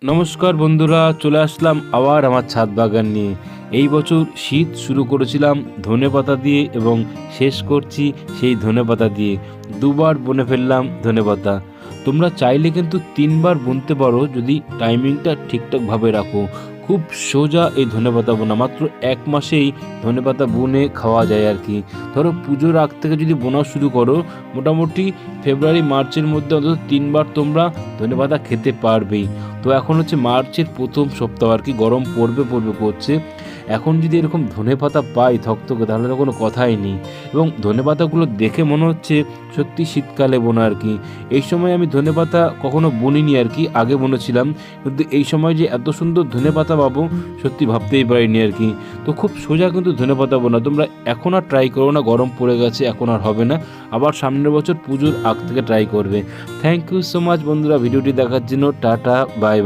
নমস্কার বন্ধুরা, চলে আসলাম আবার আমার ছাদ বাগান নিয়ে। এই বছর শীত শুরু করেছিলাম ধনেপাতা দিয়ে এবং শেষ করছি সেই ধনেপাতা দিয়ে। দুবার বুনে ফেললাম ধনেপাতা। তোমরা চাইলে কিন্তু ৩বার বুনতে পারো যদি টাইমিংটা ঠিকঠাকভাবে রাখো। খুব সোজা এই ধনেপাতা বোনা, মাত্র ১ মাসেই ধনেপাতা বুনে খাওয়া যায় আর কি। ধরো পুজোর আগ থেকে যদি বোনা শুরু করো, মোটামুটি ফেব্রুয়ারি মার্চের মধ্যে অন্তত ৩বার তোমরা ধনেপাতা খেতে পারবেই। তো এখন হচ্ছে মার্চের প্রথম সপ্তাহ আর কি, গরম পড়বে করছে। এখন যদি এরকম ধনেপাতা পাই থকথকে, তাহলে তো কোনো কথাই নেই। এবং ধনেপাতাগুলো দেখে মনে হচ্ছে সত্যি শীতকালে বোনা আর কি। এই সময় আমি ধনেপাতা কখনো বুনিনি আর কি, আগে বুনেছিলাম, কিন্তু এই সময় যে এত সুন্দর ধনেপাতা পাবো সত্যি ভাবতেই পারিনি আর কি। তো খুব সোজা কিন্তু ধনেপাতা বোনা, তোমরা এখন আর ট্রাই করো না, গরম পড়ে গেছে, এখন আর হবে না। আবার সামনের বছর পুজোর আগ থেকে ট্রাই করবে। থ্যাংক ইউ সো মাচ বন্ধুরা ভিডিওটি দেখার জন্য। Tata, bye bye.